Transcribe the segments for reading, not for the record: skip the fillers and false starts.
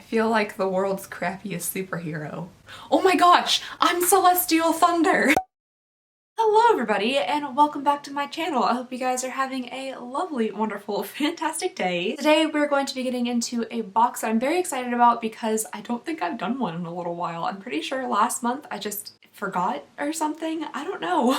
feel like the world's crappiest superhero. Oh my gosh, I'm Celestial Thunder! Hello everybody and welcome back to my channel. I hope you guys are having a lovely, wonderful, fantastic day. Today we're going to be getting into a box that I'm very excited about because I don't think I've done one in a little while. I'm pretty sure last month I just forgot or something. I don't know.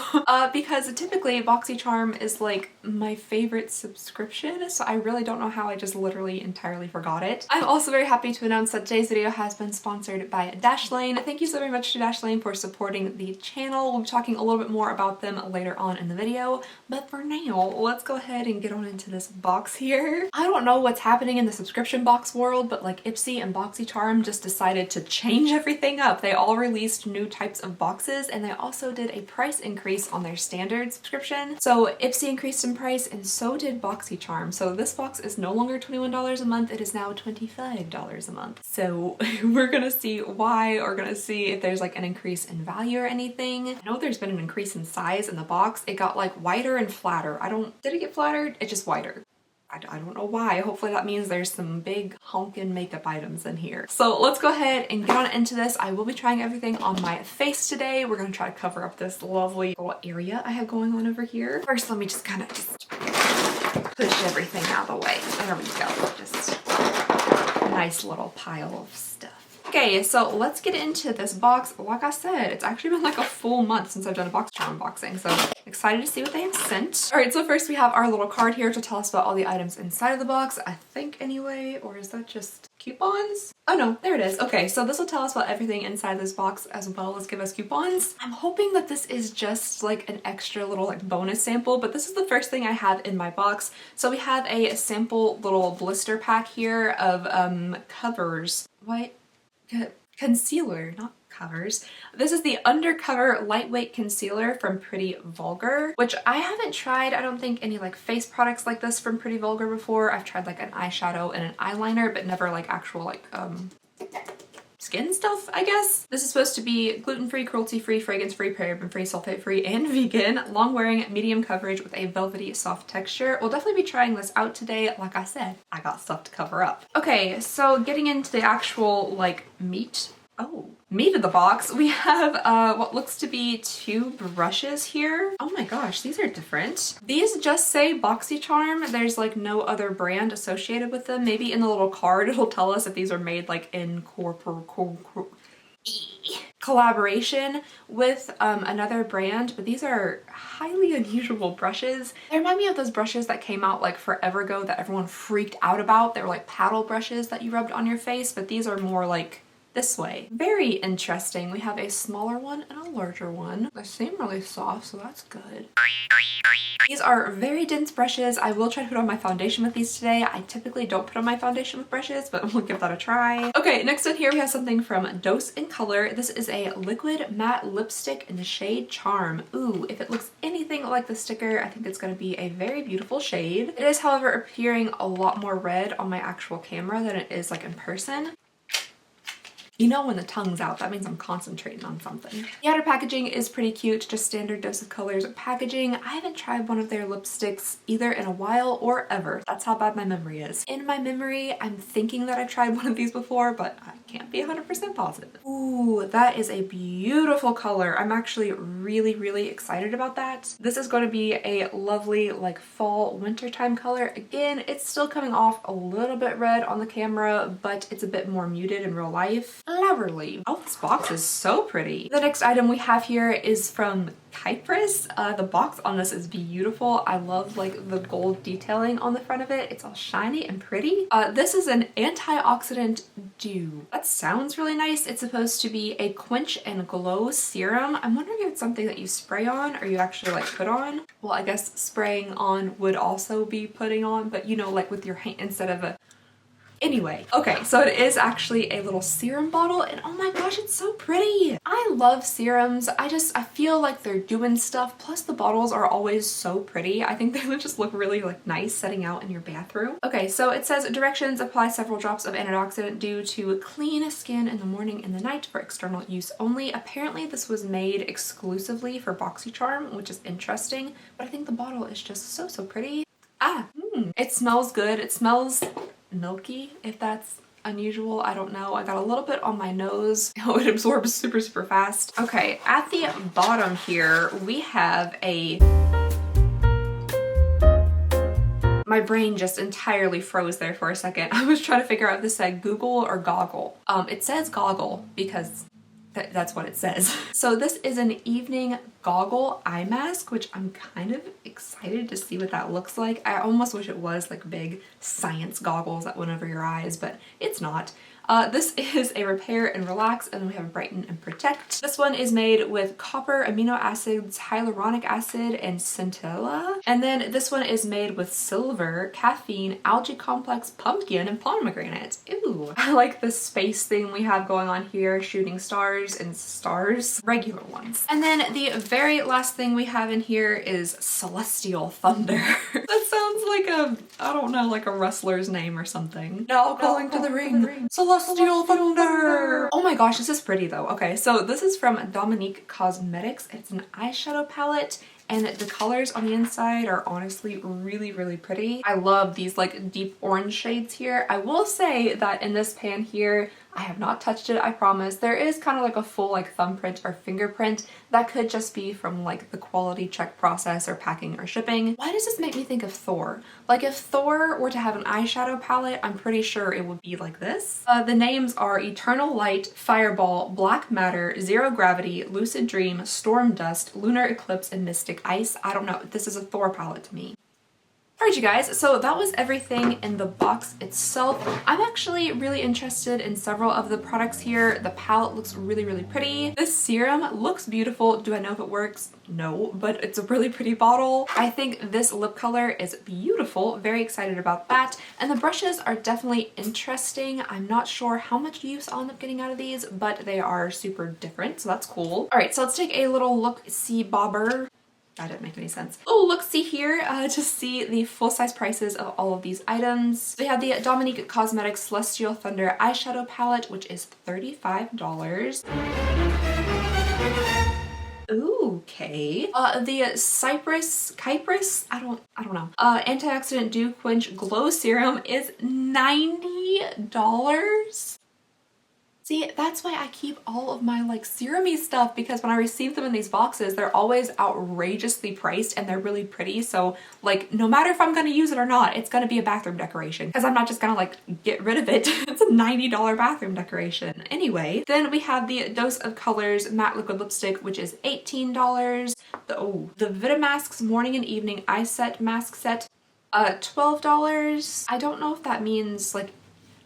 Because typically Boxycharm is like my favorite subscription, so I really don't know how I just literally entirely forgot it. I'm also very happy to announce that today's video has been sponsored by Dashlane. Thank you so very much to Dashlane for supporting the channel. We'll be talking a little bit more about them later on in the video, but for now, let's go ahead and get on into this box here. I don't know what's happening in the subscription box world, but like Ipsy and Boxycharm just decided to change everything up. They all released new types of boxes, and they also did a price increase on their standard subscription. So Ipsy increased in price and so did Boxycharm. So this box is no longer $21 a month, it is now $25 a month. So we're gonna see why, or gonna see if there's like an increase in value or anything. I know there's been an increase in size in the box. It got like wider and flatter. Did it get flattered? It's just wider. I don't know why. Hopefully that means there's some big honkin' makeup items in here. So let's go ahead and get on into this. I will be trying everything on my face today. We're gonna try to cover up this lovely little area I have going on over here. First, let me just kind of push everything out of the way. There we go. Just a nice little pile of stuff. Okay, so let's get into this box. Like I said, it's actually been like a full month since I've done a Boxycharm unboxing, so excited to see what they have sent. All right, so first we have our little card here to tell us about all the items inside of the box, I think anyway, or is that just coupons? Oh no, there it is. Okay, so this will tell us about everything inside this box as well as give us coupons. I'm hoping that this is just like an extra little like bonus sample, but this is the first thing I have in my box. So we have a sample little blister pack here of covers. What? Concealer, not covers. This is the Undercover Lightweight Concealer from Pretty Vulgar, which I haven't tried, I don't think, any like face products like this from Pretty Vulgar before. I've tried like an eyeshadow and an eyeliner, but never like actual like skin stuff, I guess. This is supposed to be gluten-free, cruelty-free, fragrance-free, paraben-free, sulfate-free, and vegan, long-wearing, medium coverage with a velvety, soft texture. We'll definitely be trying this out today. Like I said, I got stuff to cover up. Okay, so getting into the actual like meat of the box, we have what looks to be 2 brushes here. Oh my gosh, these are different. These just say Boxycharm. There's like no other brand associated with them. Maybe in the little card it'll tell us if these are made like in collaboration with another brand, but these are highly unusual brushes. They remind me of those brushes that came out like forever ago that everyone freaked out about. They were like paddle brushes that you rubbed on your face, but these are more like this way. Very interesting. We have a smaller one and a larger one. They seem really soft, so that's good. These are very dense brushes. I will try to put on my foundation with these today. I typically don't put on my foundation with brushes, but we'll give that a try. Okay, next in here we have something from Dose in Color. This is a liquid matte lipstick in the shade Charm. Ooh, if it looks anything like the sticker, I think it's going to be a very beautiful shade. It is, however, appearing a lot more red on my actual camera than it is like in person. You know when the tongue's out, that means I'm concentrating on something. The outer packaging is pretty cute, just standard Dose of Colors packaging. I haven't tried one of their lipsticks either in a while or ever. That's how bad my memory is. In my memory, I'm thinking that I've tried one of these before, but I can't be 100% positive. Ooh, that is a beautiful color. I'm actually really, really excited about that. This is going to be a lovely like fall wintertime color. Again, it's still coming off a little bit red on the camera, but it's a bit more muted in real life. Lovely. Oh, this box is so pretty. The next item we have here is from Kypress. The box on this is beautiful. I love like the gold detailing on the front of it. It's all shiny and pretty. This is an antioxidant dew. That sounds really nice. It's supposed to be a quench and glow serum. I'm wondering if it's something that you spray on or you actually like put on. Well, I guess spraying on would also be putting on, but you know, like with your hand instead of a Anyway, okay, so it is actually a little serum bottle, and oh my gosh, it's so pretty. I love serums. I feel like they're doing stuff, plus the bottles are always so pretty. I think they would just look really like nice setting out in your bathroom. Okay, so it says directions: apply several drops of antioxidant dew to clean skin in the morning and the night for external use only. Apparently this was made exclusively for Boxycharm, which is interesting, but I think the bottle is just so pretty. It smells good. It smells milky, if that's unusual. I don't know. I got a little bit on my nose. Oh, it absorbs super, super fast. Okay, at the bottom here, we have a... My brain just entirely froze there for a second. I was trying to figure out if this said Google or goggle. It says goggle because that's what it says. So this is an evening goggle eye mask, which I'm kind of excited to see what that looks like. I almost wish it was like big science goggles that went over your eyes, but it's not. This is a repair and relax, and then we have a brighten and protect. This one is made with copper, amino acids, hyaluronic acid, and centella. And then this one is made with silver, caffeine, algae complex, pumpkin, and pomegranate. Ooh, I like the space thing we have going on here, shooting stars and stars, regular ones. And then the very last thing we have in here is celestial thunder. That sounds like a, I don't know, like a wrestler's name or something. Now calling to the ring. Celestial thunder! Oh my gosh, this is pretty though. Okay, so this is from Dominique Cosmetics. It's an eyeshadow palette, and the colors on the inside are honestly really, really pretty. I love these like deep orange shades here. I will say that in this pan here, I have not touched it, I promise. There is kind of like a full like thumbprint or fingerprint. That could just be from like the quality check process or packing or shipping. Why does this make me think of Thor? Like if Thor were to have an eyeshadow palette, I'm pretty sure it would be like this. The names are Eternal Light, Fireball, Black Matter, Zero Gravity, Lucid Dream, Storm Dust, Lunar Eclipse, and Mystic Ice. I don't know. This is a Thor palette to me. Alright you guys, so that was everything in the box itself. I'm actually really interested in several of the products here. The palette looks really, really pretty. This serum looks beautiful. Do I know if it works? No, but it's a really pretty bottle. I think this lip color is beautiful. Very excited about that. And the brushes are definitely interesting. I'm not sure how much use I'll end up getting out of these, but they are super different, so that's cool. Alright, so let's take a little look-see bobber. That didn't make any sense. Oh, look, see here to see the full-size prices of all of these items. We have the Dominique Cosmetics Celestial Thunder eyeshadow palette, which is $35. Ooh, okay. The Cypress, I don't know. Antioxidant Dew Quench Glow Serum is $90. See, that's why I keep all of my like serum-y stuff, because when I receive them in these boxes, they're always outrageously priced and they're really pretty. So like, no matter if I'm gonna use it or not, it's gonna be a bathroom decoration because I'm not just gonna like get rid of it. It's a $90 bathroom decoration. Anyway, then we have the Dose of Colors Matte Liquid Lipstick, which is $18. The Vitamasks Morning and Evening Eye Set Mask Set, $12. I don't know if that means like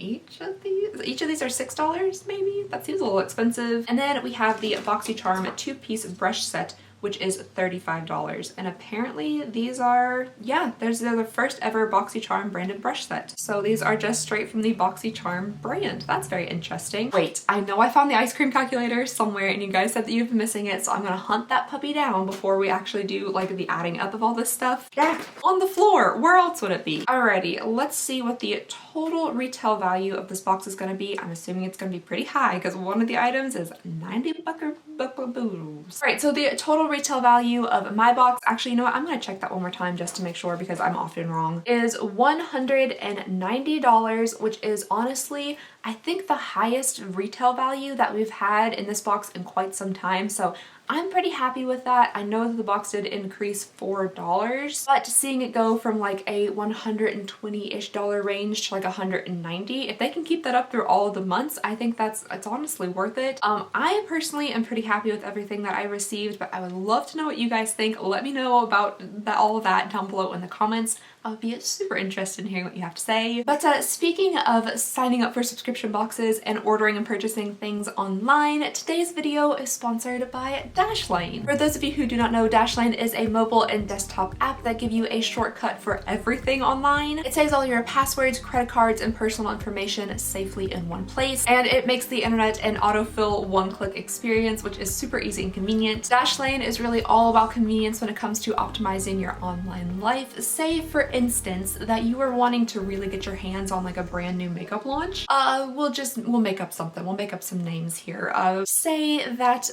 each of these are $6 maybe? That seems a little expensive. And then we have the Boxycharm 2-piece brush set, which is $35. And apparently these are, yeah, they're the first ever Boxycharm branded brush set. So these are just straight from the Boxycharm brand. That's very interesting. Wait, I know I found the ice cream calculator somewhere and you guys said that you've been missing it, so I'm gonna hunt that puppy down before we actually do like the adding up of all this stuff. Yeah, on the floor, where else would it be? Alrighty, let's see what the total retail value of this box is gonna be. I'm assuming it's gonna be pretty high because one of the items is 90 buckaroos. Alright, so the total retail value of my box, actually, you know what, I'm gonna check that one more time just to make sure because I'm often wrong, is $190, which is honestly, I think the highest retail value that we've had in this box in quite some time. So I'm pretty happy with that. I know that the box did increase $4, but seeing it go from like a $120-ish range to like $190, if they can keep that up through all of the months, I think it's honestly worth it. I personally am pretty happy with everything that I received, but I would love to know what you guys think. Let me know about all of that down below in the comments. I'll be super interested in hearing what you have to say. But speaking of signing up for subscription boxes and ordering and purchasing things online, today's video is sponsored by Dashlane. For those of you who do not know, Dashlane is a mobile and desktop app that give you a shortcut for everything online. It saves all your passwords, credit cards, and personal information safely in one place, and it makes the internet an autofill one-click experience, which is super easy and convenient. Dashlane is really all about convenience when it comes to optimizing your online life. Say, for instance, that you are wanting to really get your hands on like a brand new makeup launch, we'll make up something. We'll make up some names here. Say that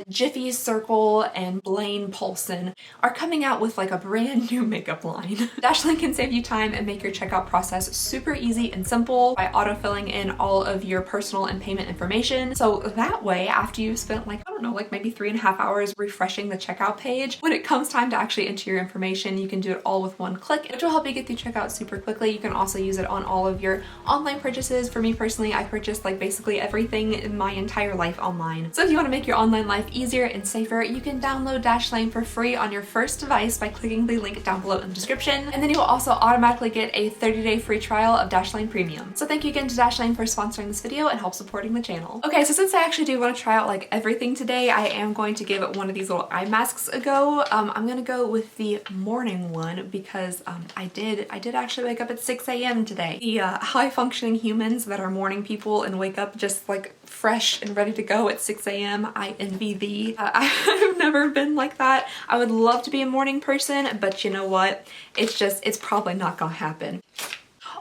Jiffy Circle and Blaine Paulson are coming out with like a brand new makeup line. Dashlane can save you time and make your checkout process super easy and simple by autofilling in all of your personal and payment information. So that way, after you've spent like, I don't know, like maybe 3.5 hours refreshing the checkout page, when it comes time to actually enter your information, you can do it all with one click, which will help you get through checkout super quickly. You can also use it on all of your online purchases. For me personally, I purchased like basically everything in my entire life online. So if you want to make your online life easier and safer, you can download Dashlane for free on your first device by clicking the link down below in the description. And then you will also automatically get a 30-day free trial of Dashlane Premium. So thank you again to Dashlane for sponsoring this video and help supporting the channel. Okay, so since I actually do want to try out like everything today, I am going to give one of these little eye masks a go. I'm gonna go with the morning one because I did actually wake up at 6 a.m. today. The high functioning humans that are morning people and wake up just like fresh and ready to go at 6 a.m. I envy thee. I've never been like that. I would love to be a morning person, but you know what? It's probably not gonna happen.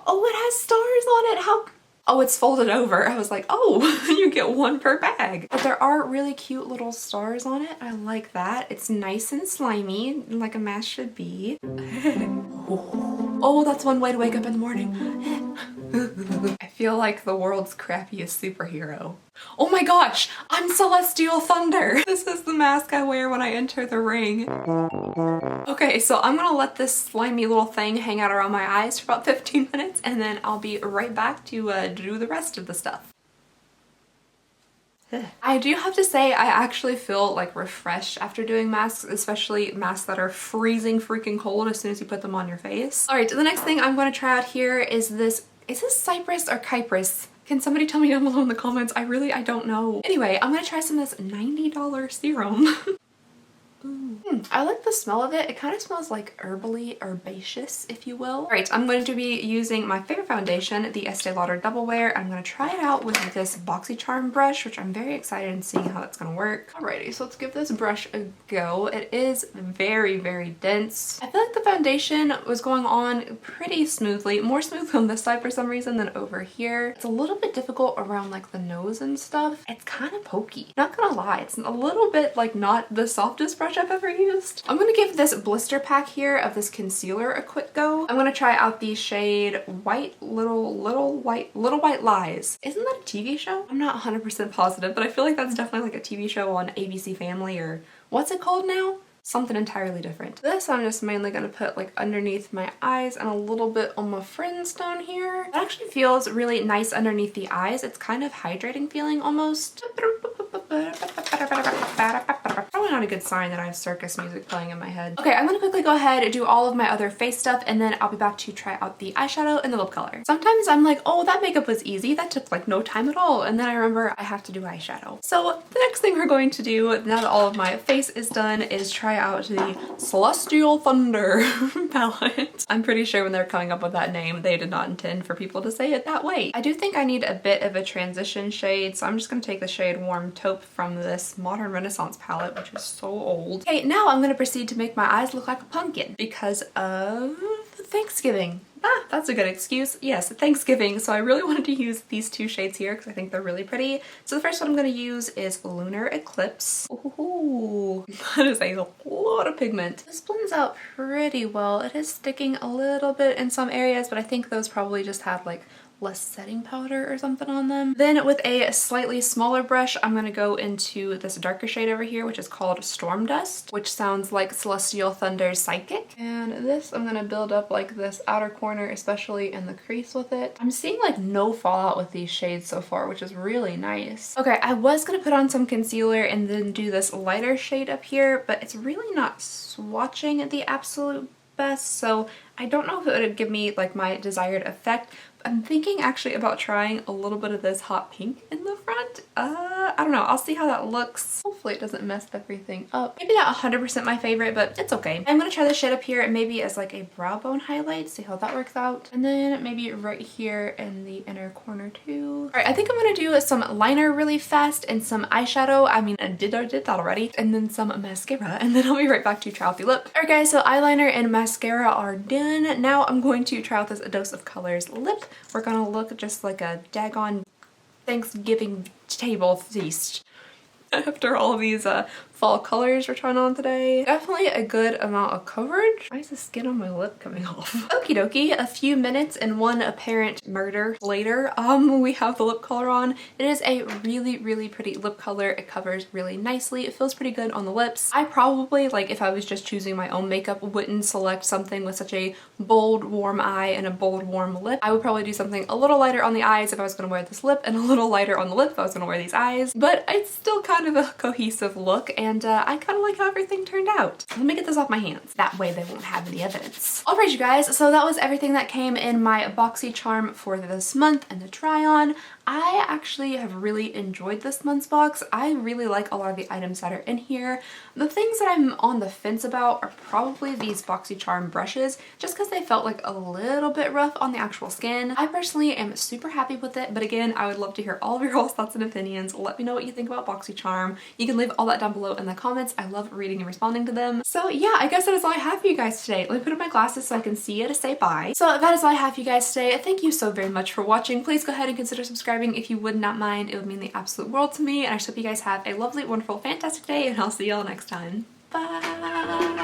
Oh, it has stars on it. How? Oh, it's folded over. I was like, oh, you get one per bag. But there are really cute little stars on it. I like that. It's nice and slimy, like a mask should be. Oh, that's one way to wake up in the morning. I feel like the world's crappiest superhero. Oh my gosh, I'm Celestial Thunder. This is the mask I wear when I enter the ring. Okay, so I'm gonna let this slimy little thing hang out around my eyes for about 15 minutes and then I'll be right back to do the rest of the stuff. I do have to say I actually feel like refreshed after doing masks, especially masks that are freezing freaking cold as soon as you put them on your face. All right, so the next thing I'm going to try out here is this Cypress or Kypress? Can somebody tell me down below in the comments? I don't know. Anyway, I'm gonna try some of this $90 serum. I like the smell of it. It kind of smells like herbally, herbaceous, if you will. All right, I'm going to be using my favorite foundation, the Estee Lauder Double Wear. I'm going to try it out with this Boxycharm brush, which I'm very excited in seeing how it's going to work. Alrighty, so let's give this brush a go. It is very, very dense. I feel like the foundation was going on pretty smoothly, more smooth on this side for some reason than over here. It's a little bit difficult around like the nose and stuff. It's kind of pokey. Not gonna lie, it's a little bit like not the softest brush I've ever used. I'm gonna give this blister pack here of this concealer a quick go. I'm gonna try out the shade Little White Lies. Isn't that a TV show? I'm not 100% positive, but I feel like that's definitely like a TV show on ABC Family, or what's it called now? Something entirely different. This I'm just mainly gonna put like underneath my eyes and a little bit on my friends down here. It actually feels really nice underneath the eyes. It's kind of hydrating feeling almost. Probably not a good sign that I have circus music playing in my head. Okay, I'm gonna quickly go ahead and do all of my other face stuff and then I'll be back to try out the eyeshadow and the lip color. Sometimes I'm like, oh, that makeup was easy. That took like no time at all. And then I remember I have to do eyeshadow. So the next thing we're going to do now that all of my face is done is try out the Celestial Thunder palette. I'm pretty sure when they're coming up with that name, they did not intend for people to say it that way. I do think I need a bit of a transition shade, so I'm just gonna take the shade Warm Taupe from this Modern Renaissance palette, which is so old. Okay, now I'm gonna proceed to make my eyes look like a pumpkin because of Thanksgiving. Ah, that's a good excuse. Yes, Thanksgiving. So I really wanted to use these two shades here because I think they're really pretty. So the first one I'm going to use is Lunar Eclipse. Ooh, that is a lot of pigment. This blends out pretty well. It is sticking a little bit in some areas, but I think those probably just had like less setting powder or something on them. Then with a slightly smaller brush, I'm gonna go into this darker shade over here, which is called Storm Dust, which sounds like Celestial Thunder's Psychic. And this I'm gonna build up like this outer corner, especially in the crease with it. I'm seeing like no fallout with these shades so far, which is really nice. Okay, I was gonna put on some concealer and then do this lighter shade up here, but it's really not swatching at the absolute best, so I don't know if it would give me like my desired effect. I'm thinking actually about trying a little bit of this hot pink in the front. I don't know. I'll see how that looks. Hopefully it doesn't mess everything up. Maybe not 100% my favorite, but it's okay. I'm gonna try this shade up here and maybe as like a brow bone highlight, see how that works out. And then maybe right here in the inner corner too. All right, I think I'm gonna do some liner really fast and some eyeshadow. I mean, I did that already. And then some mascara, and then I'll be right back to try out the lip. All right guys, so eyeliner and mascara are done. Now I'm going to try out this A Dose of Colors lip. We're gonna look just like a daggone Thanksgiving table feast. After all of these fall colors we're trying on today. Definitely a good amount of coverage. Why is the skin on my lip coming off? Okie dokie, a few minutes and one apparent murder later, we have the lip color on. It is a really pretty lip color. It covers really nicely. It feels pretty good on the lips. I probably, like if I was just choosing my own makeup, wouldn't select something with such a bold, warm eye and a bold, warm lip. I would probably do something a little lighter on the eyes if I was gonna wear this lip and a little lighter on the lip if I was gonna wear these eyes. But it's still kind of a cohesive look, and I kind of like how everything turned out. Let me get this off my hands. That way they won't have any evidence. Alright you guys, so that was everything that came in my Boxycharm for this month and the try on. I actually have really enjoyed this month's box. I really like a lot of the items that are in here. The things that I'm on the fence about are probably these Boxycharm brushes, just because they felt like a little bit rough on the actual skin. I personally am super happy with it, but again, I would love to hear all of your all's thoughts and opinions. Let me know what you think about Boxycharm. You can leave all that down below in the comments. I love reading and responding to them. So yeah, I guess that is all I have for you guys today. Let me put on my glasses so I can see you to say bye. So that is all I have for you guys today. Thank you so very much for watching. Please go ahead and consider subscribing if you would not mind. It would mean the absolute world to me, and I just hope you guys have a lovely, wonderful, fantastic day, and I'll see y'all next time. Bye!